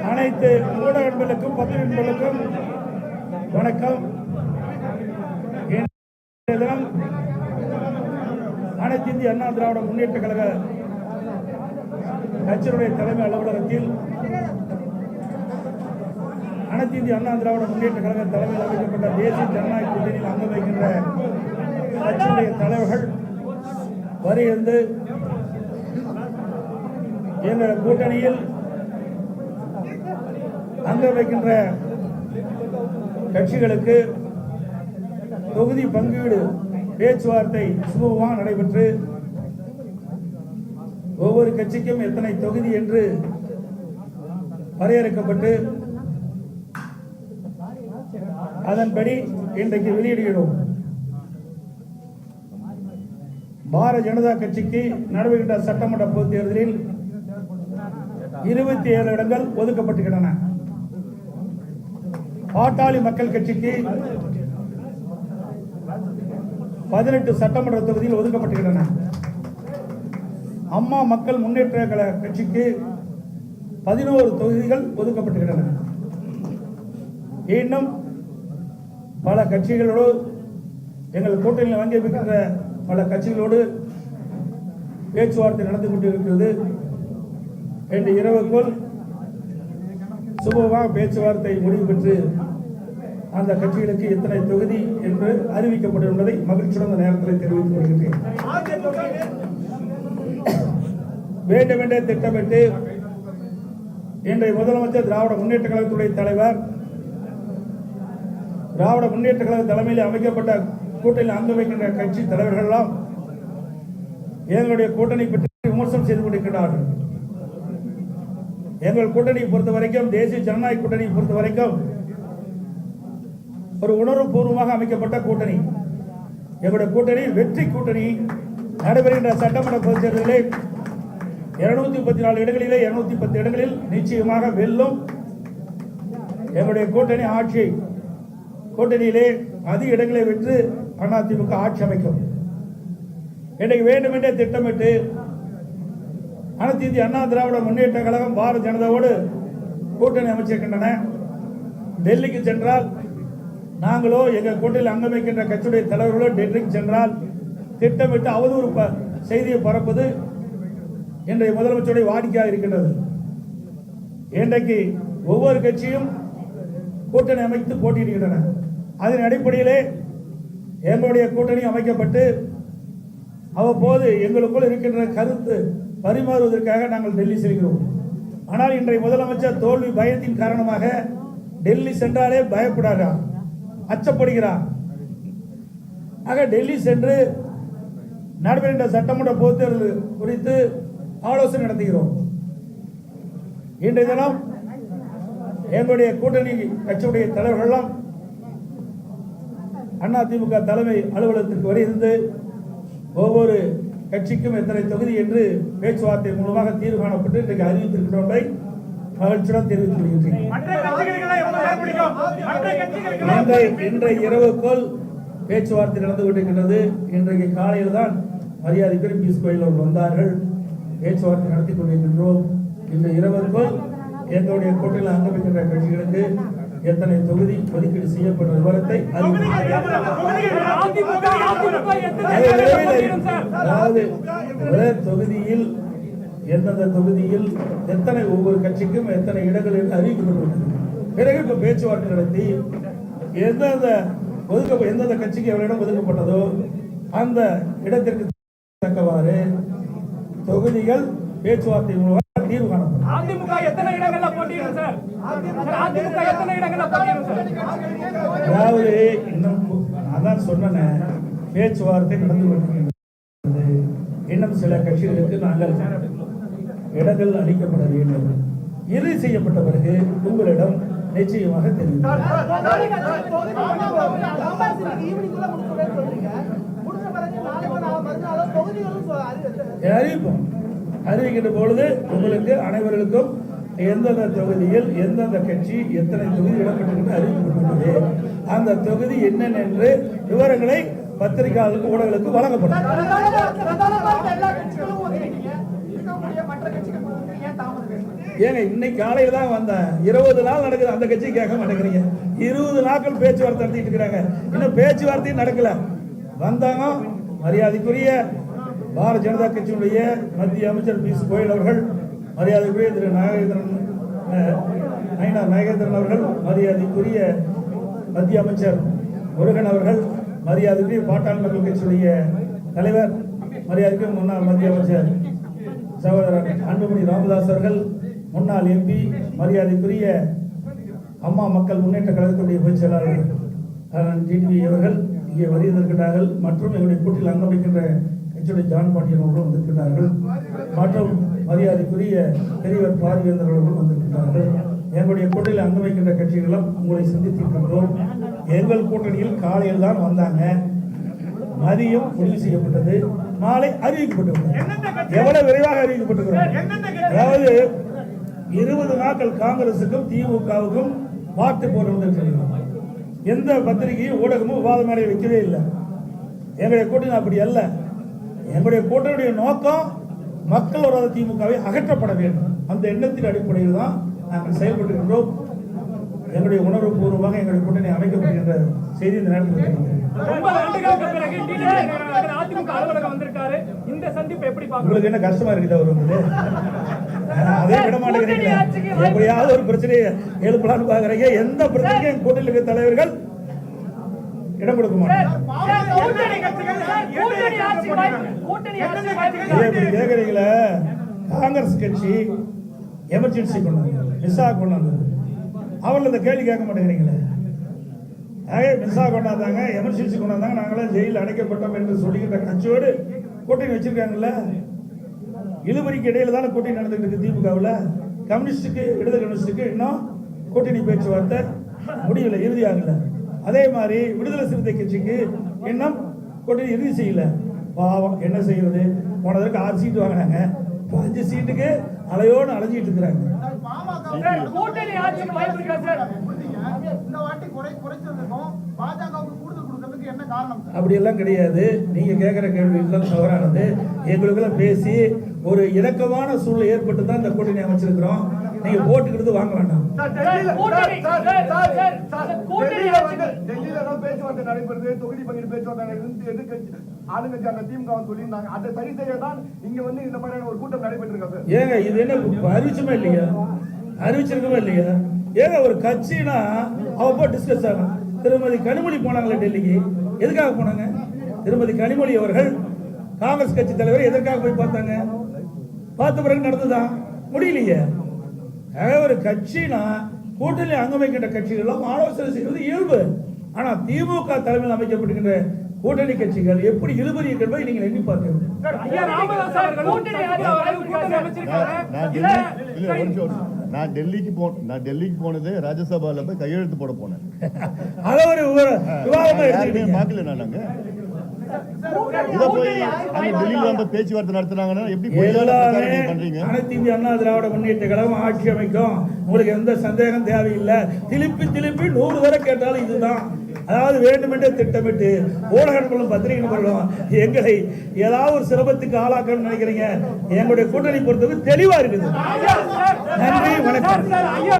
அனைத்து ஊடக நண்பர்களுக்கும் பத்திரிகை நண்பர்களுக்கும் வணக்கம். தினம் அனைத்து இந்திய அண்ணா திராவிட முன்னேற்ற கழக கட்சியினுடைய தலைமை அலுவலகத்தில் அனைத்து இந்திய அண்ணா திராவிட முன்னேற்ற கழக தலைமையில் அமைக்கப்பட்ட தேசிய ஜனநாயக கூட்டணியில் அங்க வைக்கின்ற கட்சியுடைய தலைவர்கள் வருகிறது. எங்கள் கூட்டணியில் அங்க வைக்கின்ற கட்சிகளுக்கு தொகுதி பங்கீடு பேச்சுவார்த்தை சுமூகமாக நடைபெற்று ஒவ்வொரு கட்சிக்கும் எத்தனை தொகுதி என்று வரையறுக்கப்பட்டு அதன்படி இன்றைக்கு வெளியிடுகிறோம். பாரதிய ஜனதா கட்சிக்கு நடைபெறுகின்ற சட்டமன்ற பொதுத் தேர்தலில் 27 இடங்கள் ஒதுக்கப்பட்டுள்ளன. பாட்டாளி மக்கள் கட்சிக்கு 18 சட்டமன்ற தொகுதியில் ஒதுக்கப்பட்டுள்ளன. அம்மா மக்கள் முன்னேற்ற கழக கட்சிக்கு 11 தொகுதிகள் ஒதுக்கப்பட்டுள்ளன. இன்னும் பல கட்சிகளோடு எங்கள் கூட்டணியில் வாங்கி வைக்கின்ற பல கட்சிகளோடு பேச்சுவார்த்தை நடந்து கொண்டிருக்கிறது. இன்று இரவுக்குள் சுமூகமாக பேச்சுவார்த்தை முடிவு பெற்று அந்த கட்சிகளுக்கு எத்தனை தொகுதி என்று அறிவிக்கப்படும் என்பதை மகிழ்ச்சியுடன் இந்த நேரத்தில் தெரிவித்துக் கொள்கிறேன். வேண்டுமென்றே திட்டமிட்டு இன்றைய முதலமைச்சர் திராவிட முன்னேற்ற கழகத்துடைய தலைவர் திராவிட முன்னேற்ற கழக தலைமையில் அமைக்கப்பட்ட கூட்டணியில் அங்க வைக்கின்ற கட்சி தலைவர்கள் எல்லாம் எங்களுடைய கூட்டணி பற்றி விமர்சனம் செய்து கொண்டிருக்கிறார்கள். எங்கள் கூட்டணியை பொறுத்த வரைக்கும், தேசிய ஜனநாயக கூட்டணியை பொறுத்த வரைக்கும் ஒரு உணர்வுபூர்வமாக அமைக்கப்பட்ட கூட்டணி. எங்களுடைய கூட்டணி வெற்றி கூட்டணி. நடைபெறுகின்ற சட்டமன்ற பொதுத் தேர்தலில் 234 இடங்களிலே 210 இடங்களில் நிச்சயமாக வெல்லும். எங்களுடைய கூட்டணி ஆட்சி கூட்டணியிலே அதிக இடங்களை வென்று அதிமுக ஆட்சி அமைக்கும். இன்றைக்கு வேண்டுமென்றே திட்டமிட்டு அனைத்து இந்திய அண்ணா திராவிட முன்னேற்ற கழகம் பாரதிய ஜனதாவோடு கூட்டணி அமைச்சிருக்கின்றன. டெல்லிக்கு சென்றால் நாங்களோ எங்கள் கூட்டணியில் அங்கமைக்கின்ற கட்சியுடைய தலைவர்களோ டெல்லிக்கு சென்றால் திட்டமிட்டு அவதூறு செய்தியை பரப்புவது இன்றைய முதலமைச்சருடைய வாடிக்கையாக இருக்கின்றது. இன்றைக்கு ஒவ்வொரு கட்சியும் கூட்டணி அமைத்து போட்டியிடுகின்றன. அதன் அடிப்படையிலே எங்களுடைய கூட்டணி அமைக்கப்பட்டு அவ்வப்போது எங்களுக்குள் இருக்கின்ற கருத்து பரிமாறுவதற்காக நாங்கள் டெல்லி செல்கிறோம். ஆனால் இன்றைய முதலமைச்சர் தோல்வி பயத்தின் காரணமாக டெல்லி சென்றாலே பயப்படுகிறார், அச்சப்படுகிறார். ஆக டெல்லி சென்று நடைபெறுகின்ற சட்டமன்ற பொதுத் தேர்தல் குறித்து ஆலோசனை நடத்துகிறோம். இன்றைய தினம் எங்களுடைய கூட்டணி கட்சியுடைய தலைவர்கள் அதிமுக தலைமை அலுவலகத்திற்கு வருகிறது. ஒவ்வொரு கட்சிக்கும் எத்தனை தொகுதி என்று பேச்சுவார்த்தை மூலமாக தீர்வு காணப்பட்டு இன்றைக்கு அறிவித்திருக்கிறோம் என்பதை மகிழ்ச்சியுடன் தெரிவித்துக் கொள்கிறேன். இன்றைய இரவுக்குள் பேச்சுவார்த்தை நடந்து கொண்டிருக்கிறது. இன்றைக்கு காலையில் தான் மரியாதைக்குரிய பியூஷ் கோயல் அவர்கள் வந்தார்கள். பேச்சுவார்த்தை நடத்தி கொண்டிருக்கின்றோம். இந்த இரவுக்குள் எங்களுடைய கூட்டணியில் அங்கமைக்கின்ற கட்சிகளுக்கு எத்தனை தொகுதி ஒதுக்கீடு செய்யப்பட்ட விவரத்தை அதாவது ஒரே தொகுதியில் எந்தெந்த தொகுதியில் எத்தனை ஒவ்வொரு கட்சிக்கும் எத்தனை இடங்கள் என்று அறிவிக்கப்பட்டுள்ளது. பிறகு இப்ப பேச்சுவார்த்தை நடத்தி எந்தெந்த கட்சிக்கு எவ்வளவு இடம் ஒதுக்கப்பட்டதோ அந்த இடத்திற்கு தக்கவாறு தொகுதிகள் பேச்சுவார்த்தை மூலம் தீர்வு காணப்படும். அதிமுக எத்தனை இடங்கள்ல போட்டியிடும் சார்? அதிமுக எத்தனை இடங்கள்ல போட்டியிடும் சார்? அதாவது இன்னும் அதான் சொன்னேன், பேச்சுவார்த்தை நடந்து கொண்டிருக்கிறது. இன்னும் சில கட்சிகளுக்கு நாங்கள் இடங்கள் அளிக்கப்பட வேண்டும். இறுதி செய்யப்பட்ட பிறகு உங்களிடம் நிச்சயமாக தெரியும். அறிவிப்போம். அறிவிக்கின்ற பொழுது உங்களுக்கு அனைவர்களுக்கும் எந்தெந்த தொகுதியில் எந்தெந்த கட்சி எத்தனை தொகுதி இடம்பெற்று அறிவிக்கப்பட்டுள்ளது, அந்த தொகுதி என்னென்ன என்று விவரங்களை பத்திரிகையாளர்களுக்கு ஊடகங்களுக்கு வழங்கப்படும். ஏங்க இன்னைக்கு காலையில தான் வந்தேன். 20 நாள் நடக்குது, அந்த கட்சி கேட்க மாட்டேங்கிறீங்க. 20 நாட்கள் பேச்சுவார்த்தை நடத்திட்டு இருக்கிறாங்க, இன்னும் பேச்சுவார்த்தையும் நடக்கல. வந்தாங்க மரியாதைக்குரிய பாரதிய ஜனதா கட்சியினுடைய மத்திய அமைச்சர் பியூஷ் கோயல் அவர்கள், மரியாதைக்குரிய திரு நாகேந்திரன் அவர்கள், மரியாதைக்குரிய மத்திய அமைச்சர் முருகன் அவர்கள், மரியாதைக்குரிய பாட்டாளி மக்கள் கட்சியுடைய தலைவர், மரியாதைக்குரிய முன்னாள் மத்திய அமைச்சர் சகோதரர் அன்புமணி ராமதாஸ் அவர்கள், முன்னாள் எம்பி, மரியாதைக்குரிய அம்மா மக்கள் முன்னேற்ற கழகத்துடைய பொதுச் செயலாளர் டிடிவி அவர்கள் இங்கே வருகிறார்கள். மற்றும் எங்களுடைய கூட்டில் அங்கம் வைக்கின்ற கட்சியுடைய ஜான் பாண்டியன் அவர்களும் வந்திருக்கிறார்கள். மற்றும் மரியாதைக்குரிய பெரியவர் பாரிவேந்தர் அவர்களும் வந்திருக்கிறார்கள். எங்களுடைய கூட்டணியில் அங்கம் வைக்கின்ற கட்சிகளும் உங்களை சந்தித்திருக்கின்றோம். எங்கள் கூட்டணியில் காலையில் தான் வந்தாங்க, மதியம் முடிவு செய்யப்பட்டது, மாலை அறிவிக்கப்பட்டது. எவ்வளவு விரைவாக அறிவிக்கப்பட்டிருக்கிறது. அதாவது 20 நாட்கள் காங்கிரசுக்கும் திமுகவுக்கும் வாக்கு போட்டு எந்த பத்திரிகையும் ஊடகமும் விவாத மேலே வைக்கவே இல்லை. எங்களுடைய கூட்டணி அப்படி அல்ல. எங்களுடைய கூட்டணியுடைய நோக்கம் மக்கள் விரோத திமுகவை அகற்றப்பட வேண்டும். அந்த எண்ணத்தின் அடிப்படையில் தான் நாங்கள் செயல்பட்டுகின்றோம். எங்களுடைய உணர்வு பூர்வமாக எங்களுடைய கூட்டணி அமைக்கப்படுகின்ற செய்தி இந்த நேரத்தில் உங்களுக்கு என்ன கஷ்டமா இருக்குது? அவர் வந்து அதே விட மாட்டேங்கிறீங்க. எப்படியாவது ஒரு பிரச்சனையை எழுப்பலான்னு பாக்குறீங்க. எந்த பிரச்சனைக்கும் கூட்டணியில் இருக்கிற தலைவர்கள் இடம் கொடுக்க மாட்டாங்க. கேக்குறீங்களா? காங்கிரஸ் கட்சி எமர்ஜென்சி கொண்டாங்க, மிஸ்ஸா கொண்டாங்க, அவர்கள் இந்த கேள்வி கேட்க மாட்டேங்கிறீங்களே. மிஸ்ஸா கொண்டாந்தாங்க, எமர்ஜென்சி கொண்டாந்தாங்க, நாங்களாம் ஜெயிலில் அடைக்கப்பட்டோம் என்று சொல்லிக்கிட்ட கட்சியோடு கூட்டணி வச்சிருக்காங்கல்ல. இழுபறிக்கு இடையில தானே கூட்டணி நடந்துட்டு இருக்கு. திமுகவில் கம்யூனிஸ்டுக்கு, இடது கம்யூனிஸ்டுக்கு இன்னும் கூட்டணி பேச்சுவார்த்தை முடியல, இறுதியாகல. அதே மாதிரி விடுதலை சிறுத்தை கட்சிக்கு இன்னும் கூட்டணி இறுதி செய்யல. பாவம், என்ன செய்யறது? போனதற்கு 6 சீட்டு வாங்கினாங்க, 5 சீட்டுக்கு அலையோடு அலைஞ்சிட்டு இருக்கிறாங்க. அப்படி எல்லாம் கிடையாது. நீங்க கேட்கிற கேள்வி எல்லாம் தவறானது. எங்களுக்கெல்லாம் பேசி ஒரு இணக்கமான சூழ்நிலை ஏற்பட்டு தான் இந்த கூட்டணி அமைச்சிருக்கிறோம். நீங்க போட்டுக்கிறது வாங்க வேண்டாம். பேச்சுவார்த்தை நடைபெறுது, தொகுதி பங்கீடு பேச்சுவார்த்தை ஆளுங்கட்சி அந்த திமுக சொல்லியிருந்தாங்க. அதை சரி செய்ய தான் இங்க வந்து இந்த மாதிரியான ஒரு கூட்டம் நடைபெற்றிருக்காங்க. ஏங்க இது என்ன அறிவிச்சுமே இல்லையா? அறிவிச்சிருக்கவே இல்லையா? ஏங்க ஒரு கட்சினா அவ டிஸ்கஸ் ஆகும். திருமதி கனிமொழி போனாங்களே டெல்லிக்கு, எதுக்காக போனாங்க? திருமதி கனிமொழி அவர்கள் காங்கிரஸ் கட்சி தலைவர் எதற்காக போய் பார்த்தாங்க? பார்த்த பிறகு நடந்துதான் முடியலையே. ஒரு கட்சினா கூட்டணி அங்கம் வைக்கின்ற கட்சிகள் ஆலோசனை செய்வது இயல்பு. ஆனா திமுக தலைமையில் அமைக்கப்பட்டிருக்கின்ற கூட்டணி கட்சிகள் எப்படி இழுபறி என்பதை நீங்கள் எண்ணி பார்க்கணும். நான் டெல்லிக்கு போனது ராஜ்யசபால போய் கையெழுத்து போட போனேன். அத ஒரு விவாதமா பார்க்கல. நாங்க இத போய் அங்க டெல்லியில வந்து பேச்சுவார்த்தை நடத்துனாங்கன்னா எப்படி பண்றீங்க? அனைத்து இந்திய அண்ணா திராவிட முன்னேற்ற கழகம் ஆட்சி அமைக்கும், உங்களுக்கு எந்த சந்தேகம் தேவையில்லை. திருப்பி 100 தடவை கேட்டாலும் இதுதான். அதாவது வேண்டுமென்றே திட்டமிட்டு ஊடக நண்பர்களும் பத்திரிகை நண்பர்களும் எங்களை ஏதாவது ஒரு சிரமத்துக்கு ஆளாக்கணும்னு நினைக்கிறீங்க. எங்களுடைய கூட்டணி பொறுத்தவரை தெளிவா இருக்குது. நன்றி, வணக்கம்.